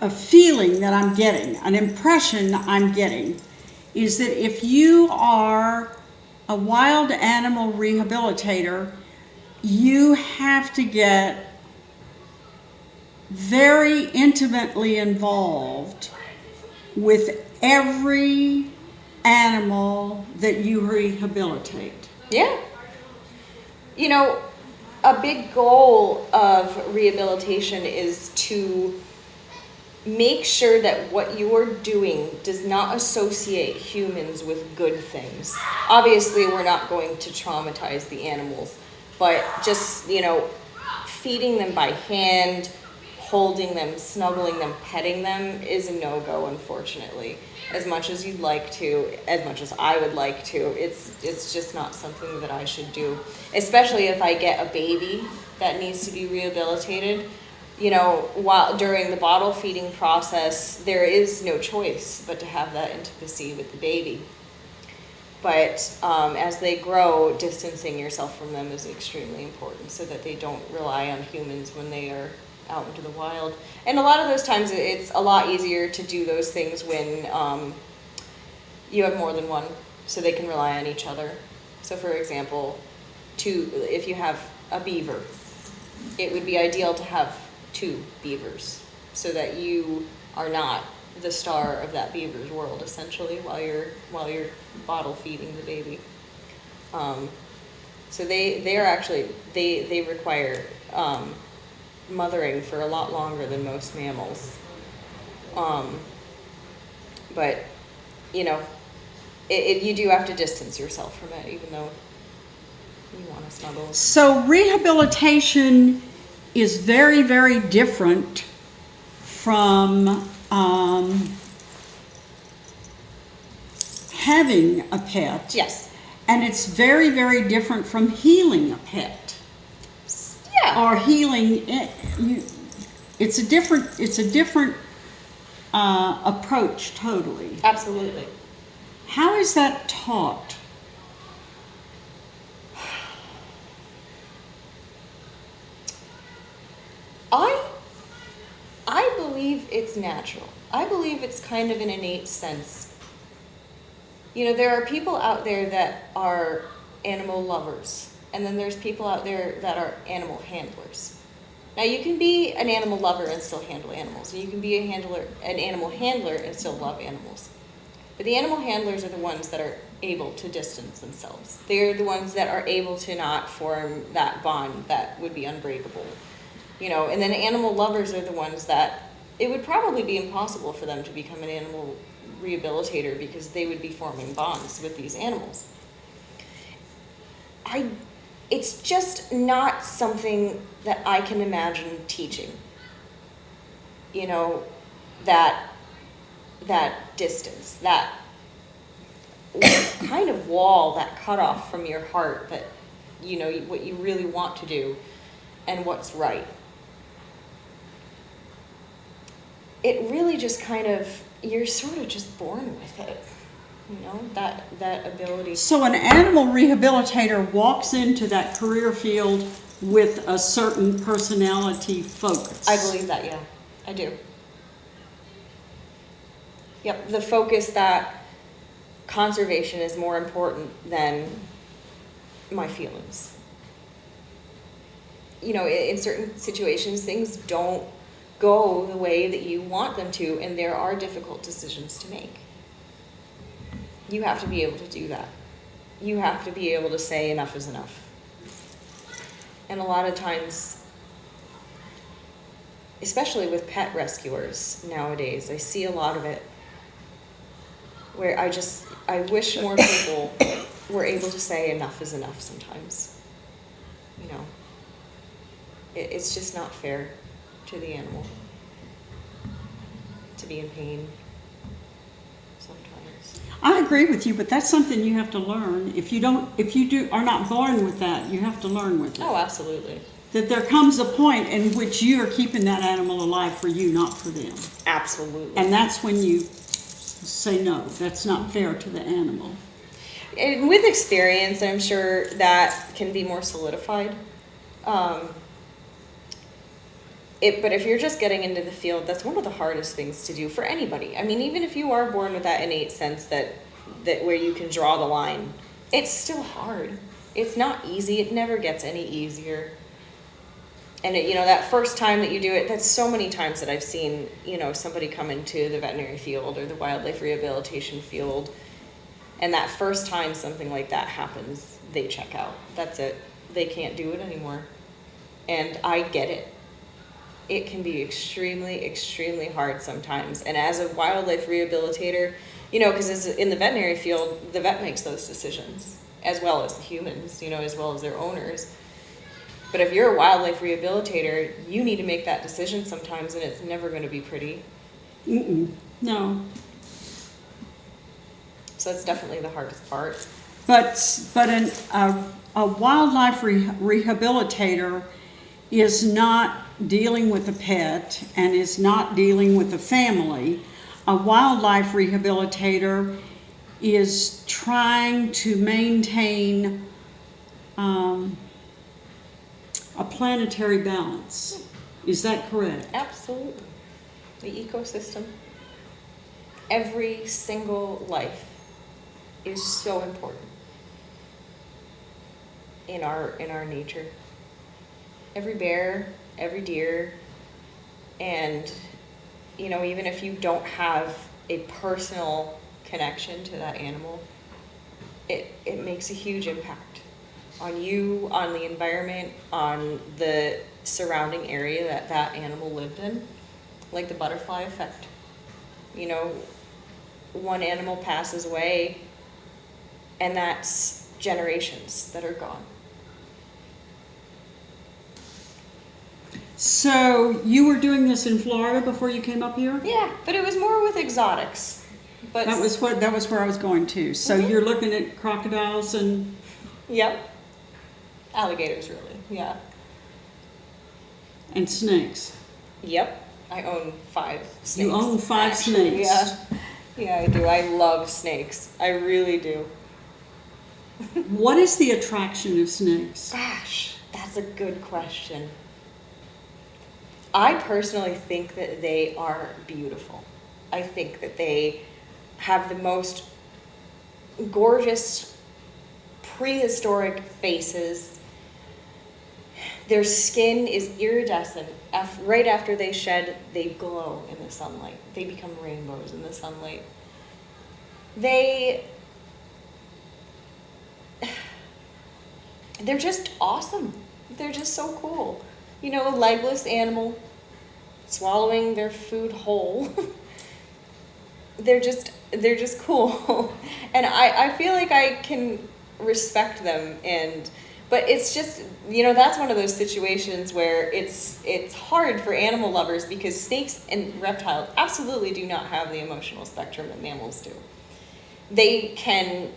Speaker 1: a feeling that I'm getting, an impression I'm getting, is that if you are a wild animal rehabilitator, you have to get very intimately involved with every animal that you rehabilitate.
Speaker 2: Yeah. You know, a big goal of rehabilitation is to make sure that what you're doing does not associate humans with good things. Obviously, we're not going to traumatize the animals, but just, you know, feeding them by hand, holding them, snuggling them, petting them is a no-go, unfortunately. As much as you'd like to, as much as I would like to, it's just not something that I should do. Especially if I get a baby that needs to be rehabilitated. You know, while during the bottle feeding process, there is no choice but to have that intimacy with the baby. But as they grow, distancing yourself from them is extremely important so that they don't rely on humans when they are out into the wild. And a lot of those times it's a lot easier to do those things when you have more than one, so they can rely on each other. So for example, if you have a beaver, it would be ideal to have 2 beavers so that you are not the star of that beaver's world essentially while you're bottle feeding the baby. So they are actually they require mothering for a lot longer than most mammals. But you know, you do have to distance yourself from it, even though you want to snuggle.
Speaker 1: So rehabilitation is very, very different from having a pet.
Speaker 2: Yes.
Speaker 1: And it's very, very different from healing a pet.
Speaker 2: Yeah.
Speaker 1: Or healing, it's a different approach totally.
Speaker 2: Absolutely.
Speaker 1: How is that taught?
Speaker 2: I believe it's natural. I believe it's kind of an innate sense. You know, there are people out there that are animal lovers, and then there's people out there that are animal handlers. Now, you can be an animal lover and still handle animals, and you can be an animal handler and still love animals. But the animal handlers are the ones that are able to distance themselves. They're the ones that are able to not form that bond that would be unbreakable. And then animal lovers are the ones that it would probably be impossible for them to become an animal rehabilitator because they would be forming bonds with these animals. It's just not something that I can imagine teaching. That distance, that kind of wall, that cutoff from your heart, that what you really want to do and what's right. It really just you're sort of just born with it, that ability.
Speaker 1: So an animal rehabilitator walks into that career field with a certain personality focus.
Speaker 2: I believe that, yeah, I do. Yep, the focus that conservation is more important than my feelings. In certain situations, things don't go the way that you want them to, and there are difficult decisions to make. You have to be able to do that. You have to be able to say enough is enough. And a lot of times, especially with pet rescuers nowadays, I see a lot of it where I wish more people were able to say enough is enough sometimes. It's just not fair to the animal to be in pain sometimes.
Speaker 1: I agree with you, but that's something you have to learn. If you are not born with that, you have to learn with it.
Speaker 2: Oh, absolutely.
Speaker 1: That there comes a point in which you are keeping that animal alive for you, not for them.
Speaker 2: Absolutely.
Speaker 1: And that's when you say, no, that's not fair to the animal.
Speaker 2: And with experience, I'm sure that can be more solidified. But if you're just getting into the field, that's one of the hardest things to do for anybody. I mean, even if you are born with that innate sense that where you can draw the line, it's still hard. It's not easy. It never gets any easier. And that first time that you do it, that's so many times that I've seen, somebody come into the veterinary field or the wildlife rehabilitation field, and that first time something like that happens, they check out. That's it. They can't do it anymore. And I get it. It can be extremely, extremely hard sometimes. And as a wildlife rehabilitator, because in the veterinary field, the vet makes those decisions, as well as the humans, as well as their owners. But if you're a wildlife rehabilitator, you need to make that decision sometimes, and it's never going to be pretty.
Speaker 1: No.
Speaker 2: So it's definitely the hardest part.
Speaker 1: But a wildlife rehabilitator is not dealing with a pet and is not dealing with a family. A wildlife rehabilitator is trying to maintain a planetary balance. Is that correct?
Speaker 2: Absolutely. The ecosystem. Every single life is so important in our nature. Every bear, every deer, and even if you don't have a personal connection to that animal, it makes a huge impact on you, on the environment, on the surrounding area that animal lived in, like the butterfly effect. One animal passes away, and that's generations that are gone.
Speaker 1: So you were doing this in Florida before you came up here?
Speaker 2: Yeah, but it was more with exotics. But
Speaker 1: That was where I was going to. So you're looking at crocodiles and
Speaker 2: Yep. Alligators, really. Yeah.
Speaker 1: and snakes.
Speaker 2: Yep. I own 5 snakes.
Speaker 1: You own 5
Speaker 2: actually.
Speaker 1: snakes.
Speaker 2: Yeah. Yeah, I do. I love snakes. I really do.
Speaker 1: What is the attraction of snakes?
Speaker 2: Gosh, that's a good question. I personally think that they are beautiful. I think that they have the most gorgeous prehistoric faces. Their skin is iridescent. Right after they shed, they glow in the sunlight. They become rainbows in the sunlight. they're just awesome. They're just so cool. You know, a legless animal swallowing their food whole. they're just cool. And I feel like I can respect them, but it's just, you know, that's one of those situations where it's hard for animal lovers, because snakes and reptiles absolutely do not have the emotional spectrum that mammals do. They can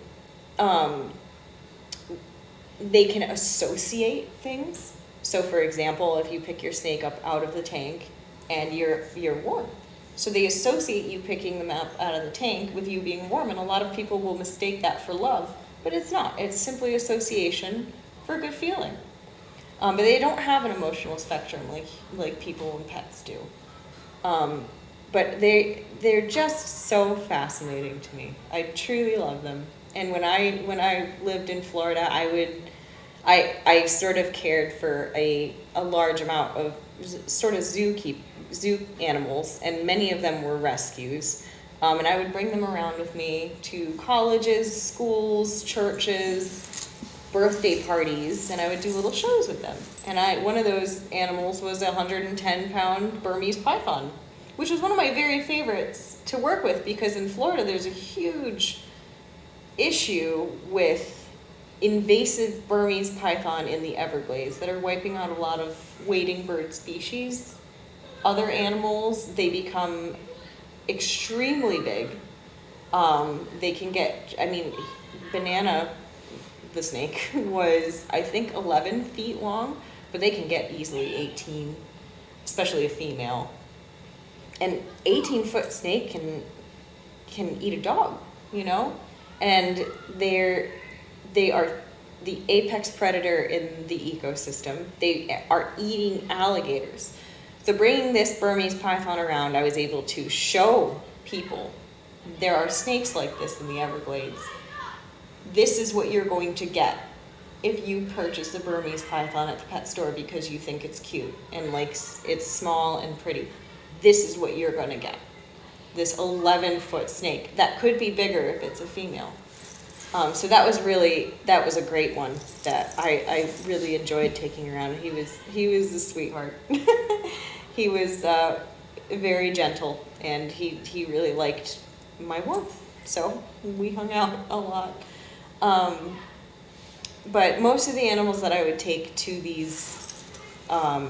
Speaker 2: associate things. So for example, if you pick your snake up out of the tank and you're warm, so they associate you picking them up out of the tank with you being warm, and a lot of people will mistake that for love, but it's not. It's simply association for a good feeling. But they don't have an emotional spectrum like people and pets do. But they're just so fascinating to me. I truly love them. And when I lived in Florida, I sort of cared for a large amount of sort of zoo animals, and many of them were rescues. And I would bring them around with me to colleges, schools, churches, birthday parties, and I would do little shows with them. And one of those animals was a 110-pound Burmese Python, which was one of my very favorites to work with, because in Florida there's a huge issue with invasive Burmese python in the Everglades that are wiping out a lot of wading bird species. Other animals, they become extremely big. They can get, Banana, the snake, was, I think, 11 feet long, but they can get easily 18, especially a female. An 18-foot snake can eat a dog, you know? And they are the apex predator in the ecosystem. They are eating alligators. So bringing this Burmese python around, I was able to show people there are snakes like this in the Everglades. This is what you're going to get if you purchase a Burmese python at the pet store because you think it's cute and like it's small and pretty. This is what you're going to get. This 11-foot snake that could be bigger if it's a female. So that was a great one that I really enjoyed taking around. He was a sweetheart. He was very gentle, and he really liked my warmth. So we hung out a lot. But most of the animals that I would take to these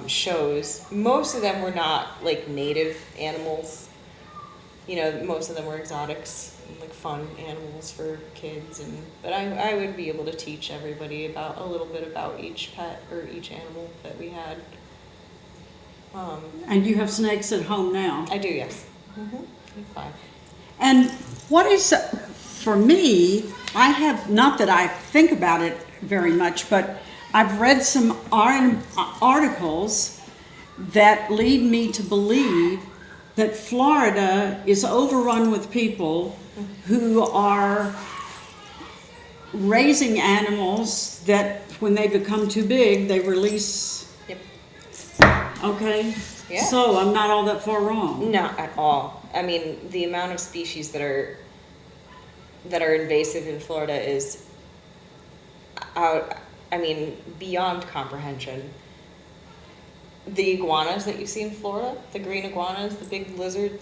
Speaker 2: shows, most of them were not like native animals. You know, most of them were exotics, like fun animals for kids, but I would be able to teach everybody a little bit about each pet or each animal that we had.
Speaker 1: And you have snakes at home now?
Speaker 2: I do, yes. Mm-hmm. 5.
Speaker 1: And what is, for me, I have, not that I think about it very much, but I've read some articles that lead me to believe that Florida is overrun with people who are raising animals that when they become too big, they release.
Speaker 2: Yep.
Speaker 1: Okay?
Speaker 2: Yeah.
Speaker 1: So I'm not all that far wrong.
Speaker 2: Not at all. I mean, the amount of species that are invasive in Florida is beyond comprehension. The iguanas that you see in Florida, the green iguanas, the big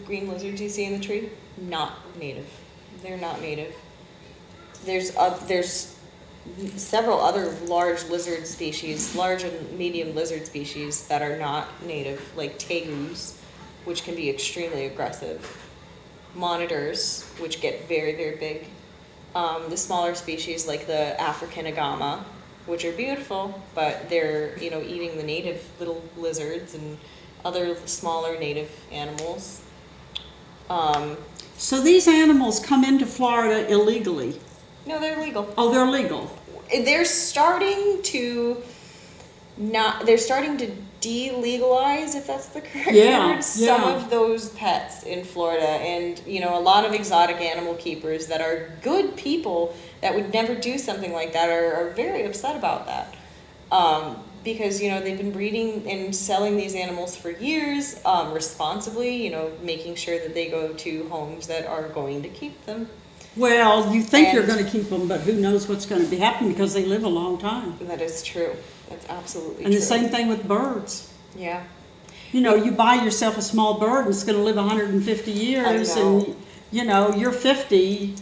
Speaker 2: green lizards you see in the tree, not native. They're not native. There's several other large lizard species, large and medium lizard species that are not native, like tegus, which can be extremely aggressive. Monitors, which get very, very big. The smaller species like the African agama, which are beautiful, but they're, eating the native little lizards and other smaller native animals.
Speaker 1: So these animals come into Florida illegally?
Speaker 2: No, they're legal.
Speaker 1: Oh, they're legal.
Speaker 2: They're starting to delegalize, if that's the correct word, some of those pets in Florida. And, a lot of exotic animal keepers that are good people that would never do something like that are very upset about that. Because, they've been breeding and selling these animals for years responsibly, making sure that they go to homes that are going to keep them.
Speaker 1: Well, you think you're
Speaker 2: And-
Speaker 1: going to keep them, but who knows what's going to be happening because they live a long time.
Speaker 2: That is true. That's absolutely
Speaker 1: And
Speaker 2: true.
Speaker 1: the same thing with birds.
Speaker 2: Yeah.
Speaker 1: You know, you buy yourself a small bird and it's going to live 150 years,
Speaker 2: I know.
Speaker 1: and you know, you're 50.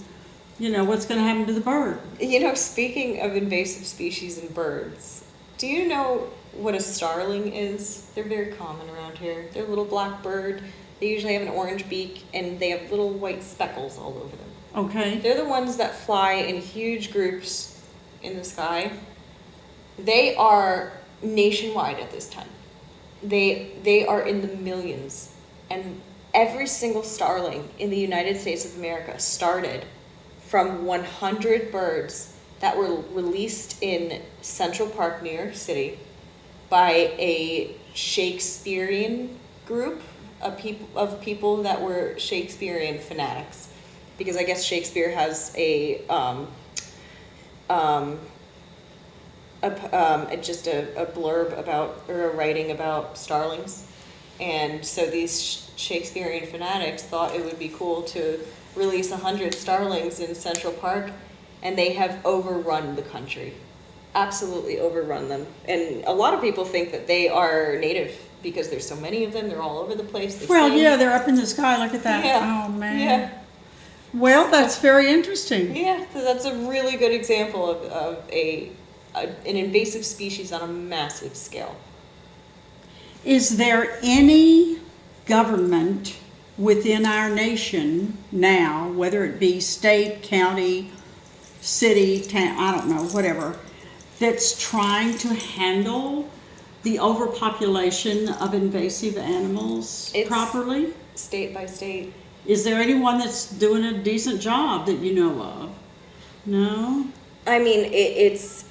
Speaker 1: You know, what's going to happen to the bird?
Speaker 2: You know, speaking of invasive species and birds, do you know what a starling is? They're very common around here. They're a little black bird. They usually have an orange beak, and they have little white speckles all over them.
Speaker 1: Okay.
Speaker 2: They're the ones that fly in huge groups in the sky. They are nationwide at this time. They are in the millions. And every single starling in the United States of America started from 100 birds that were released in Central Park, New York City, by a Shakespearean group of people that were Shakespearean fanatics. Because I guess Shakespeare has just a blurb about, or a writing about starlings. And so these Shakespearean fanatics thought it would be cool to release 100 starlings in Central Park, and they have overrun the country. Absolutely overrun them. And a lot of people think that they are native because there's so many of them. They're all over the place. They
Speaker 1: Well,
Speaker 2: sing.
Speaker 1: yeah, they're up in the sky. Look at that.
Speaker 2: Yeah.
Speaker 1: Oh, man.
Speaker 2: Yeah.
Speaker 1: Well, that's very interesting.
Speaker 2: Yeah, so that's a really good example of an invasive species on a massive scale.
Speaker 1: Is there any government within our nation now, whether it be state, county, city, town, I don't know, whatever, that's trying to handle the overpopulation of invasive animals
Speaker 2: It's-
Speaker 1: properly?
Speaker 2: State by state.
Speaker 1: Is there anyone that's doing a decent job that you know of? No?
Speaker 2: I mean, it's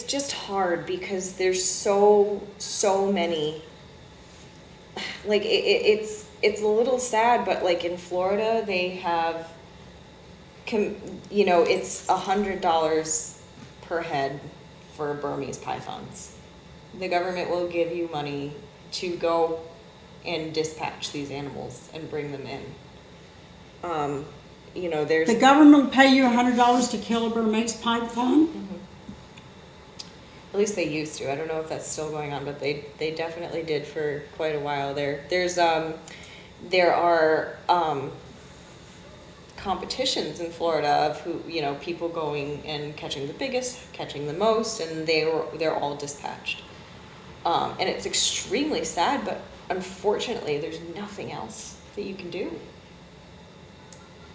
Speaker 2: just hard because there's so many. Like it's a little sad, but like in Florida, they have, it's $100 per head for Burmese pythons. The government will give you money to go and dispatch these animals and bring them in. There's
Speaker 1: The government will pay you $100 to kill a Burmese python?
Speaker 2: At least they used to. I don't know if that's still going on, but they definitely did for quite a while there. There are competitions in Florida of who, people going and catching the biggest, catching the most, and they're all dispatched. And it's extremely sad, but unfortunately, there's nothing else that you can do.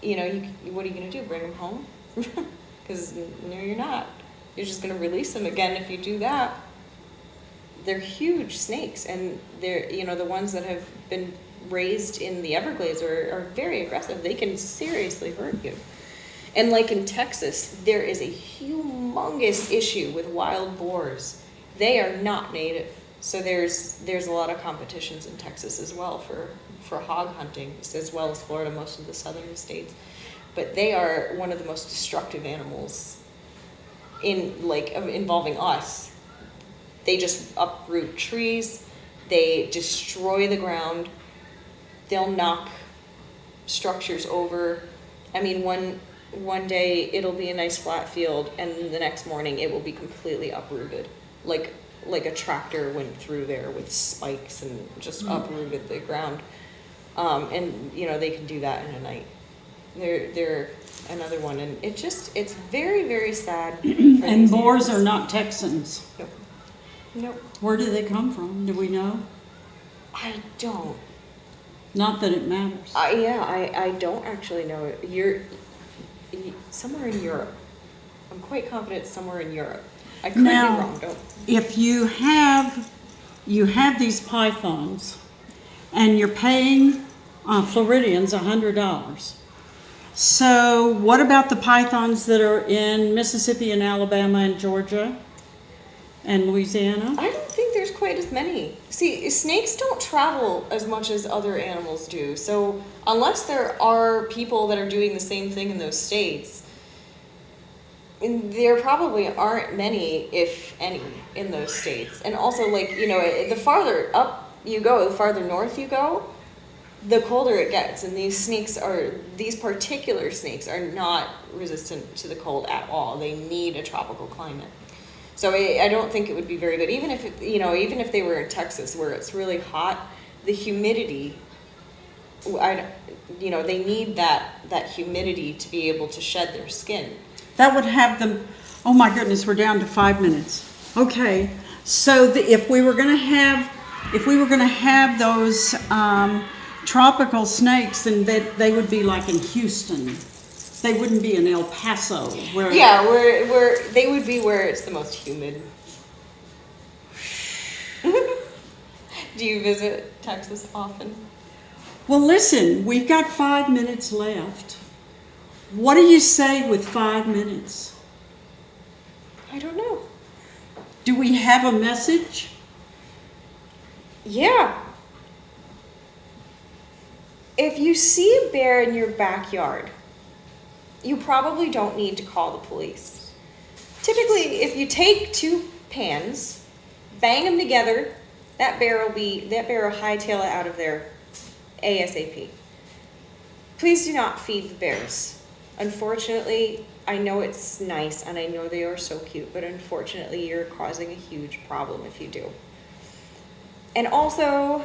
Speaker 2: What are you going to do? Bring them home? Because no, you're not. You're just going to release them again if you do that. They're huge snakes, and they're, the ones that have been raised in the Everglades are very aggressive. They can seriously hurt you. And like in Texas, there is a humongous issue with wild boars. They are not native. So there's a lot of competitions in Texas as well for hog hunting, as well as Florida, most of the southern states. But they are one of the most destructive animals involving us. They just uproot trees, they destroy the ground, they'll knock structures over. I mean, one day it'll be a nice flat field, and the next morning it will be completely uprooted, like a tractor went through there with spikes and just uprooted the ground. And they can do that in a night. They're another one, and it's very, very sad.
Speaker 1: And boars are not Texans.
Speaker 2: Nope.
Speaker 1: Where do they come from? Do we know?
Speaker 2: I don't.
Speaker 1: Not that it matters.
Speaker 2: I don't actually know. You're somewhere in Europe. I'm quite confident it's somewhere in Europe. I could be wrong. Don't.
Speaker 1: If you have these pythons, and you're paying Floridians $100. So what about the pythons that are in Mississippi and Alabama and Georgia and Louisiana?
Speaker 2: I don't think there's quite as many. See, snakes don't travel as much as other animals do. So unless there are people that are doing the same thing in those states, there probably aren't many, if any, in those states. And also, the farther up you go, the farther north you go, the colder it gets, and these particular snakes are not resistant to the cold at all. They need a tropical climate. So I don't think it would be very good, even if they were in Texas where it's really hot, the humidity, they need that humidity to be able to shed their skin.
Speaker 1: That would have them, oh my goodness, we're down to 5 minutes. Okay, so if we were gonna have those tropical snakes, then they would be like in Houston. They wouldn't be in El Paso.
Speaker 2: Where they would be where it's the most humid. Do you visit Texas often?
Speaker 1: Well, listen, we've got 5 minutes left. What do you say with 5 minutes?
Speaker 2: I don't know.
Speaker 1: Do we have a message?
Speaker 2: Yeah. If you see a bear in your backyard, you probably don't need to call the police. Typically, if you take 2 pans, bang them together, that bear will hightail it out of there ASAP. Please do not feed the bears. Unfortunately, I know it's nice and I know they are so cute, but unfortunately you're causing a huge problem if you do. And also,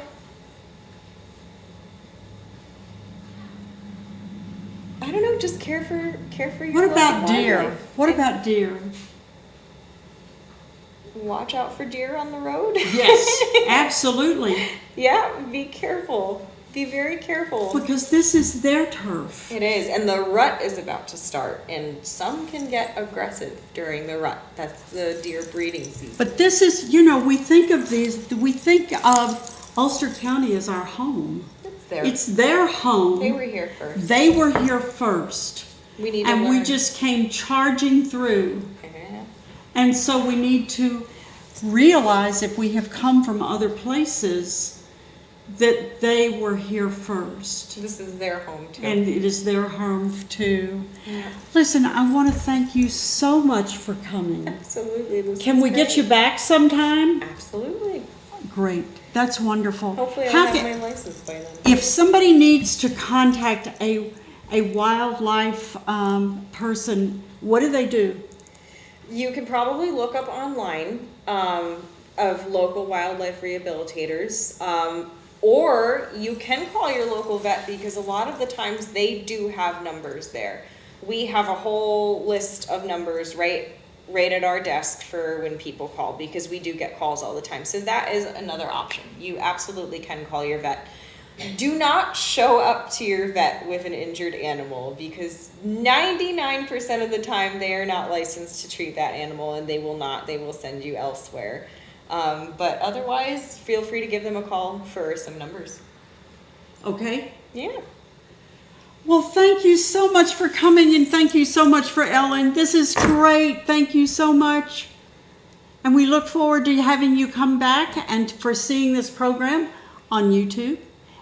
Speaker 2: I don't know, just care for your
Speaker 1: What about
Speaker 2: local
Speaker 1: deer?
Speaker 2: wildlife.
Speaker 1: What about deer?
Speaker 2: Watch out for deer on the road.
Speaker 1: Yes, absolutely.
Speaker 2: Yeah, be careful. Be very careful.
Speaker 1: Because this is their turf.
Speaker 2: It is, and the rut is about to start, and some can get aggressive during the rut. That's the deer breeding season.
Speaker 1: But this is, we think of Ulster County as our home. It's their home.
Speaker 2: They were here first.
Speaker 1: They were here first.
Speaker 2: We need
Speaker 1: and
Speaker 2: to
Speaker 1: we
Speaker 2: learn.
Speaker 1: just came charging through. And so we need to realize, if we have come from other places, that they were here first.
Speaker 2: This is their home too.
Speaker 1: And it is their home too.
Speaker 2: Yeah.
Speaker 1: Listen, I want to thank you so much for coming.
Speaker 2: Absolutely.
Speaker 1: Can we get you back sometime?
Speaker 2: Absolutely.
Speaker 1: Great. That's wonderful.
Speaker 2: Hopefully I'll have my license by then.
Speaker 1: If somebody needs to contact a wildlife person, what do they do?
Speaker 2: You can probably look up online of local wildlife rehabilitators, or you can call your local vet, because a lot of the times they do have numbers there. We have a whole list of numbers right at our desk for when people call, because we do get calls all the time. So that is another option. You absolutely can call your vet. Do not show up to your vet with an injured animal, because 99% of the time they are not licensed to treat that animal, and they will send you elsewhere. But otherwise, feel free to give them a call for some numbers.
Speaker 1: Okay.
Speaker 2: Yeah.
Speaker 1: Well, thank you so much for coming, and thank you so much for Ellen. This is great. Thank you so much. And we look forward to having you come back and for seeing this program on YouTube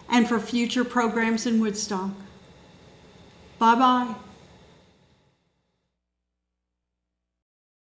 Speaker 1: and for future programs in Woodstock. Bye-bye.